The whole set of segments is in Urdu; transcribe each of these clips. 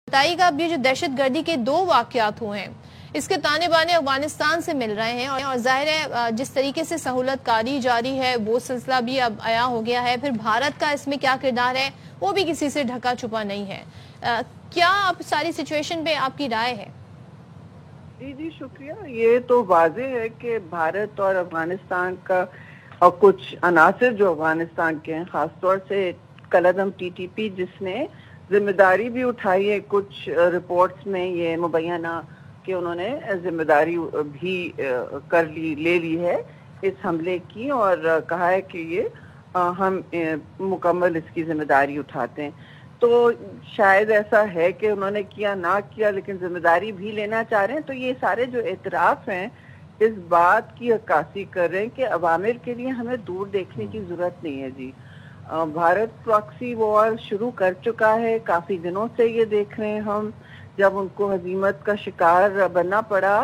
بتائیے گا اب یہ جو دہشت گردی کے 2 واقعات ہوئے ہیں اس کے تانے بانے افغانستان سے مل رہے ہیں اور ظاہر ہے جس طریقے سے سہولت کاری جاری ہے وہ سلسلہ بھی اب عیاں ہو گیا ہے. پھر بھارت کا اس میں کیا کردار ہے وہ بھی کسی سے ڈھکا چھپا نہیں ہے. کیا اب ساری سچویشن پہ آپ کی رائے ہے؟ جی شکریہ. یہ تو واضح ہے کہ بھارت اور افغانستان کا اور کچھ عناصر جو افغانستان کے ہیں، خاص طور سے کلعدم ٹی ٹی پی جس نے ذمہ داری بھی اٹھائی ہے. کچھ رپورٹس میں یہ مبینہ کہ انہوں نے ذمہ داری بھی لے لی ہے اس حملے کی، اور کہا ہے کہ یہ ہم مکمل اس کی ذمہ داری اٹھاتے ہیں. تو شاید ایسا ہے کہ انہوں نے کیا نہ کیا لیکن ذمہ داری بھی لینا چاہ رہے ہیں. تو یہ سارے جو اعتراف ہیں اس بات کی عکاسی کر رہے ہیں کہ عوامل کے لیے ہمیں دور دیکھنے کی ضرورت نہیں ہے. جی بھارت پراکسی وار شروع کر چکا ہے، کافی دنوں سے یہ دیکھ رہے ہیں ہم. جب ان کو ہزیمت کا شکار بننا پڑا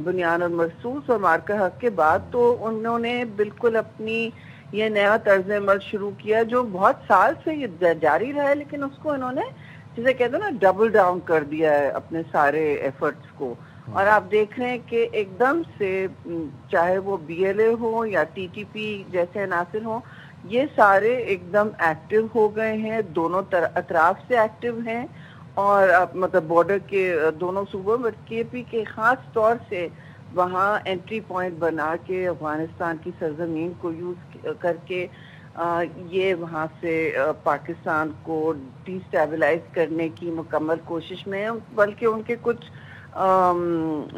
بنیان المرصوص اور مارکہ حق کے بعد، تو انہوں نے بالکل اپنی یہ نیا طرز عمل شروع کیا جو بہت سال سے یہ جاری رہا ہے، لیکن اس کو انہوں نے جسے کہتے ہیں نا ڈبل ڈاؤن کر دیا ہے اپنے سارے ایفرٹس کو. اور آپ دیکھ رہے ہیں کہ ایک دم سے چاہے وہ بی ایل اے ہو یا ٹی ٹی پی جیسے عناصر ہوں، یہ سارے ایک دم ایکٹیو ہو گئے ہیں، دونوں اطراف سے ایکٹیو ہیں. اور مطلب بارڈر کے دونوں صوبوں میں کے پی کے خاص طور سے وہاں انٹری پوائنٹ بنا کے افغانستان کی سرزمین کو یوز کر کے یہ وہاں سے پاکستان کو ڈی اسٹیبلائز کرنے کی مکمل کوشش میں ہے. بلکہ ان کے کچھ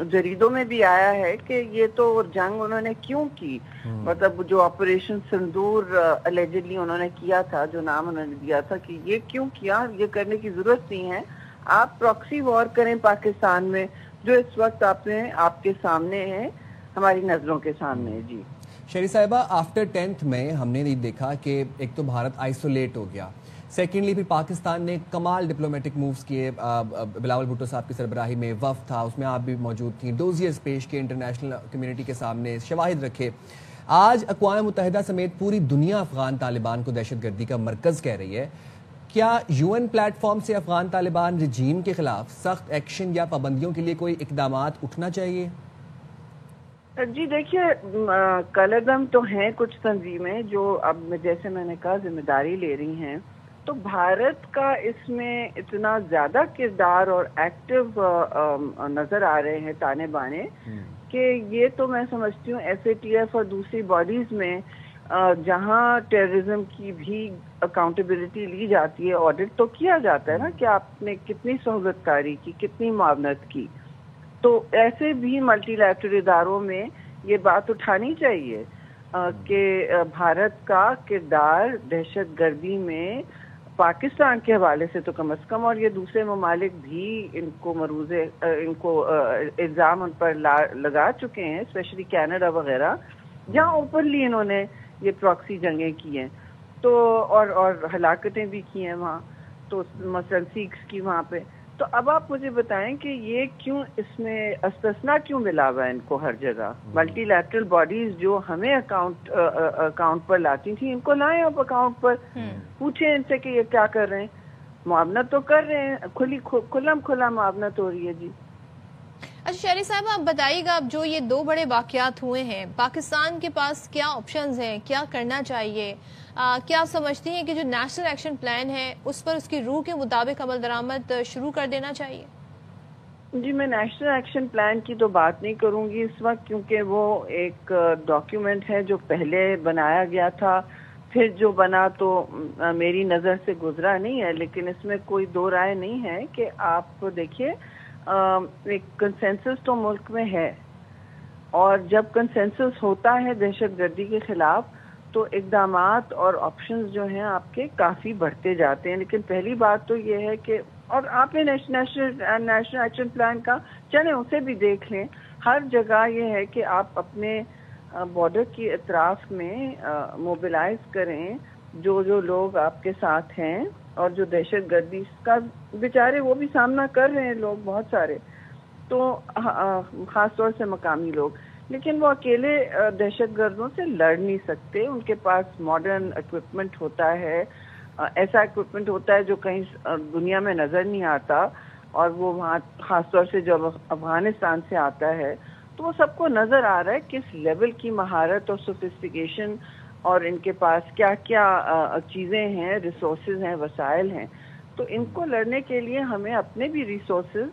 جریدوں میں بھی آیا ہے کہ یہ تو جنگ انہوں نے کیوں کی، مطلب جو آپریشن سندور الیجڈلی انہوں نے کیا تھا، جو نام انہوں نے دیا تھا کہ یہ کیوں کیا، یہ کرنے کی ضرورت نہیں ہے. آپ پراکسی وار کریں پاکستان میں جو اس وقت آپ کے سامنے ہے، ہماری نظروں کے سامنے ہے. جی شہری صاحبہ، آفٹر 10th میں ہم نے دیکھا کہ ایک تو بھارت آئسولیٹ ہو گیا، سیکنڈلی پھر پاکستان نے کمال ڈپلومیٹک مووز کیے. بلاول بھٹو صاحب کی سربراہی میں وفد تھا، اس میں آپ بھی موجود تھیں، ڈوزیئرز پیش کیے انٹرنیشنل کمیونٹی کے سامنے، شواہد رکھے. آج اقوام متحدہ سمیت پوری دنیا افغان طالبان کو دہشت گردی کا مرکز کہہ رہی ہے. کیا یو این پلیٹ فارم سے افغان طالبان رجیم کے خلاف سخت ایکشن یا پابندیوں کے لیے کوئی اقدامات اٹھنا چاہیے؟ جی دیکھیے، کلعدم تو ہیں کچھ تنظیمیں جو اب جیسے میں نے کہا ذمہ داری لے رہی ہیں. تو بھارت کا اس میں اتنا زیادہ کردار اور ایکٹیو نظر آ رہے ہیں تانے بانے کہ یہ تو میں سمجھتی ہوں ایف اے ٹی ایف اور دوسری باڈیز میں جہاں ٹیررزم کی بھی اکاؤنٹیبلٹی لی جاتی ہے، آڈٹ تو کیا جاتا ہے نا کہ آپ نے کتنی سہولت کاری کی، کتنی معاونت کی. تو ایسے بھی ملٹی لیٹرل اداروں میں یہ بات اٹھانی چاہیے کہ بھارت کا کردار دہشت گردی میں پاکستان کے حوالے سے تو کم از کم، اور یہ دوسرے ممالک بھی ان کو الزام ان پر لگا چکے ہیں، اسپیشلی کینیڈا وغیرہ جہاں اوپنلی انہوں نے یہ پراکسی جنگیں کی ہیں تو اور ہلاکتیں بھی کی ہیں وہاں، تو مثلاً سکھز کی وہاں پہ. تو اب آپ مجھے بتائیں کہ یہ کیوں اس میں استثنا کیوں ملا ہوا ہے ان کو ہر جگہ؟ ملٹی لیٹرل باڈیز جو ہمیں اکاؤنٹ پر لاتی تھیں، ان کو لائیں آپ اکاؤنٹ پر، پوچھیں ان سے کہ یہ کیا کر رہے ہیں. معاونت تو کر رہے ہیں، کھلا معاونت ہو رہی ہے. جی اچھا شہری صاحب، آپ بتائیے گا اب جو یہ 2 بڑے واقعات ہوئے ہیں، پاکستان کے پاس کیا آپشنز ہیں، کیا کرنا چاہیے؟ کیا آپ سمجھتی ہیں کہ جو نیشنل ایکشن پلان ہے اس پر اس کی روح کے مطابق عمل درآمد شروع کر دینا چاہیے؟ جی میں نیشنل ایکشن پلان کی تو بات نہیں کروں گی اس وقت، کیونکہ وہ ایک ڈاکیومنٹ ہے جو پہلے بنایا گیا تھا، پھر جو بنا تو میری نظر سے گزرا نہیں ہے. لیکن اس میں کوئی دو رائے نہیں ہے کہ آپ دیکھیے ایک کنسنسس تو ملک میں ہے، اور جب کنسنسس ہوتا ہے دہشت گردی کے خلاف تو اقدامات اور آپشنز جو ہیں آپ کے کافی بڑھتے جاتے ہیں. لیکن پہلی بات تو یہ ہے کہ، اور آپ نے نیشنل ایکشن پلان کا چلیں اسے بھی دیکھ لیں، ہر جگہ یہ ہے کہ آپ اپنے بارڈر کی اطراف میں موبلائز کریں جو لوگ آپ کے ساتھ ہیں، اور جو دہشت گردی کا بیچارے وہ بھی سامنا کر رہے ہیں لوگ بہت سارے، تو خاص طور سے مقامی لوگ، لیکن وہ اکیلے دہشت گردوں سے لڑ نہیں سکتے. ان کے پاس ماڈرن اکوپمنٹ ہوتا ہے، ایسا اکوپمنٹ ہوتا ہے جو کہیں دنیا میں نظر نہیں آتا، اور وہ وہاں خاص طور سے جب افغانستان سے آتا ہے تو وہ سب کو نظر آ رہا ہے کس لیول کی مہارت اور سوفسٹیکیشن اور ان کے پاس کیا کیا چیزیں ہیں، ریسورسز ہیں، وسائل ہیں. تو ان کو لڑنے کے لیے ہمیں اپنے بھی ریسورسز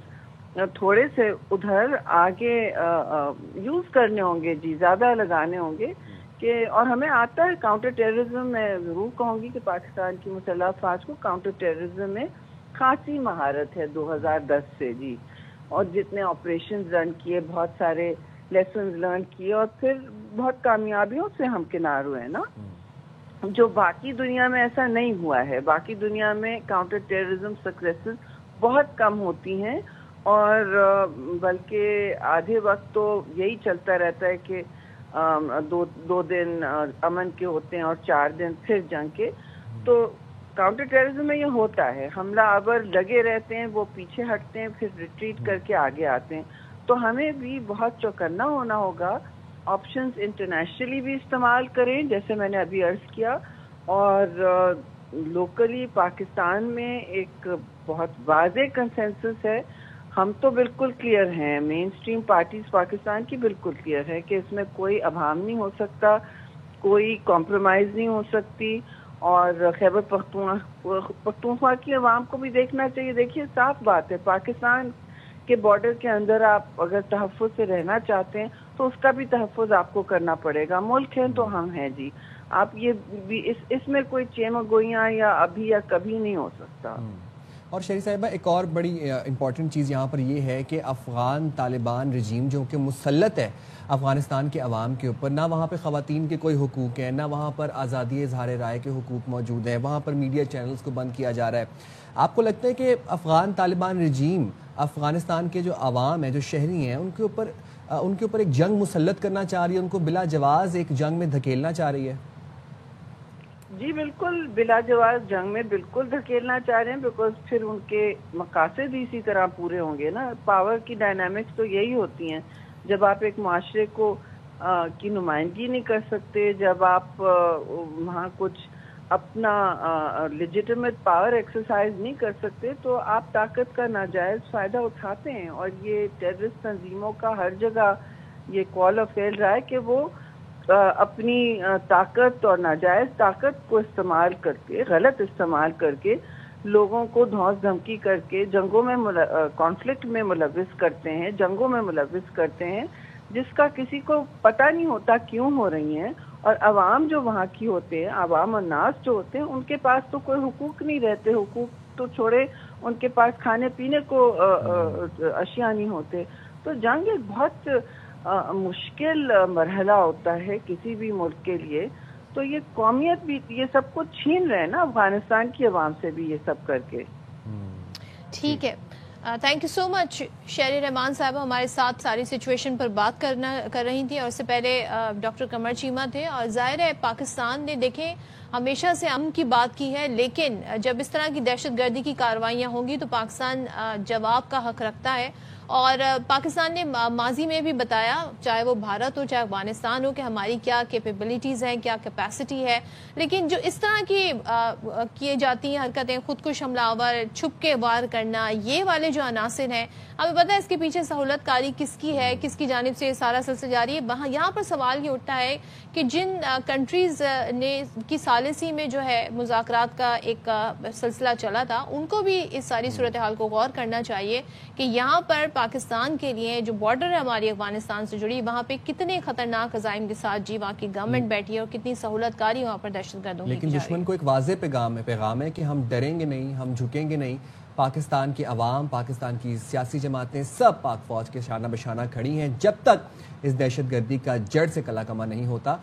تھوڑے سے ادھر آگے یوز کرنے ہوں گے، زیادہ لگانے ہوں گے. اور ہمیں آتا ہے کاؤنٹر ٹیررزم، میں ضرور کہوں گی کہ پاکستان کی مسلح افواج کو کاؤنٹر ٹیررزم میں خاصی مہارت ہے 2010 سے جی. اور جتنے آپریشنز رن کیے، بہت سارے لیسنز لرن کیے، اور پھر بہت کامیابیوں سے ہم کنار ہوئے نا، جو باقی دنیا میں ایسا نہیں ہوا ہے. باقی دنیا میں کاؤنٹر ٹیررزم سکسیسز بہت کم ہوتی ہیں، اور بلکہ آدھے وقت تو یہی چلتا رہتا ہے کہ دو دن امن کے ہوتے ہیں اور 4 دن پھر جنگ کے. تو کاؤنٹر ٹیررزم میں یہ ہوتا ہے، حملہ آور لگے رہتے ہیں، وہ پیچھے ہٹتے ہیں، پھر ریٹریٹ کر کے آگے آتے ہیں. تو ہمیں بھی بہت چوکنا ہونا ہوگا، آپشنز انٹرنیشنلی بھی استعمال کریں جیسے میں نے ابھی عرض کیا، اور لوکلی پاکستان میں ایک بہت واضح کنسنسس ہے. ہم تو بالکل کلیئر ہیں، مین سٹریم پارٹیز پاکستان کی بالکل کلیئر ہے کہ اس میں کوئی ابہام نہیں ہو سکتا، کوئی کمپرومائز نہیں ہو سکتی. اور خیبر پختونخوا کی عوام کو بھی دیکھنا چاہیے. دیکھیے صاف بات ہے، پاکستان کے بارڈر کے اندر آپ اگر تحفظ سے رہنا چاہتے ہیں تو اس کا بھی تحفظ آپ کو کرنا پڑے گا. ملک ہیں تو ہم ہیں جی. آپ یہ بھی اس میں کوئی چیمگوئیاں یا ابھی یا کبھی نہیں ہو سکتا. اور شہری صاحبہ ایک اور بڑی امپورٹنٹ چیز یہاں پر یہ ہے کہ افغان طالبان رجیم جو کہ مسلط ہے افغانستان کے عوام کے اوپر، نہ وہاں پہ خواتین کے کوئی حقوق ہیں، نہ وہاں پر آزادی اظہار رائے کے حقوق موجود ہیں، وہاں پر میڈیا چینلز کو بند کیا جا رہا ہے. آپ کو لگتا ہے کہ افغان طالبان رجیم افغانستان کے جو عوام ہیں، جو شہری ہیں، ان کے اوپر ایک جنگ مسلط کرنا چاہ رہی ہے، ان کو بلا جواز ایک جنگ میں دھکیلنا چاہ رہی ہے؟ جی بالکل، بلا جواز جنگ میں بالکل دھکیلنا چاہ رہے ہیں، بیکاز پھر ان کے مقاصد ہی اسی طرح پورے ہوں گے نا. پاور کی ڈائنامکس تو یہی ہوتی ہیں. جب آپ ایک معاشرے کو کی نمائندگی نہیں کر سکتے، جب آپ وہاں کچھ اپنا لیجیٹمیٹ پاور ایکسرسائز نہیں کر سکتے، تو آپ طاقت کا ناجائز فائدہ اٹھاتے ہیں. اور یہ ٹیررسٹ تنظیموں کا ہر جگہ یہ کال اور فیل رہا ہے کہ وہ اپنی طاقت اور ناجائز طاقت کو استعمال کر کے، غلط استعمال کر کے، لوگوں کو دھونس دھمکی کر کے جنگوں میں کانفلکٹ میں ملوث کرتے ہیں، جنگوں میں ملوث کرتے ہیں، جس کا کسی کو پتہ نہیں ہوتا کیوں ہو رہی ہیں. اور عوام جو وہاں کی ہوتے ہیں، عوام الناس جو ہوتے ہیں، ان کے پاس تو کوئی حقوق نہیں رہتے. حقوق تو چھوڑے، ان کے پاس کھانے پینے کو اشیاء نہیں ہوتے. تو جنگ ایک بہت مشکل مرحلہ ہوتا ہے کسی بھی ملک کے لیے. تو یہ قومیت بھی یہ سب کچھ چھین رہے ہیں نا افغانستان کی عوام سے بھی، یہ سب کر کے. ٹھیک ہے، تھینک یو سو مچ. شہری رحمان صاحبہ ہمارے ساتھ ساری سچویشن پر بات کر رہی تھیں، اور اس سے پہلے ڈاکٹر قمر چیمہ تھے. اور ظاہر ہے پاکستان نے دیکھیں ہمیشہ سے امن کی بات کی ہے، لیکن جب اس طرح کی دہشت گردی کی کارروائیاں ہوں گی تو پاکستان جواب کا حق رکھتا ہے. اور پاکستان نے ماضی میں بھی بتایا، چاہے وہ بھارت ہو چاہے افغانستان ہو، کہ ہماری کیا کیپیبلٹیز ہیں، کیا کیپیسٹی ہے. لیکن جو اس طرح کی کیے جاتی ہیں حرکتیں، خودکش حملہ آور، چھپ کے وار کرنا، یہ والے جو عناصر ہیں، ہمیں پتہ ہے اس کے پیچھے سہولت کاری کس کی ہے، کس کی جانب سے یہ سارا سلسلہ جاری ہے. یہاں پر سوال یہ اٹھتا ہے کہ جن کنٹریز نے کی ثالثی میں جو ہے مذاکرات کا ایک سلسلہ چلا تھا، ان کو بھی اس ساری صورتحال کو غور کرنا چاہیے کہ یہاں پر پاکستان کے لیے جو بارڈر ہے ہماری افغانستان سے جڑی، وہاں پہ کتنے خطرناک عزائم کے ساتھ جی وہاں کی گورنمنٹ بیٹھی ہے، اور کتنی سہولت کاری وہاں پر دہشت گردوں کی. لیکن دشمن کو ایک واضح پیغام ہے کہ ہم ڈریں گے نہیں، ہم جھکیں گے نہیں. پاکستان کی عوام، پاکستان کی سیاسی جماعتیں سب پاک فوج کے شانہ بشانہ کھڑی ہیں جب تک اس دہشت گردی کا جڑ سے کلا کما نہیں ہوتا.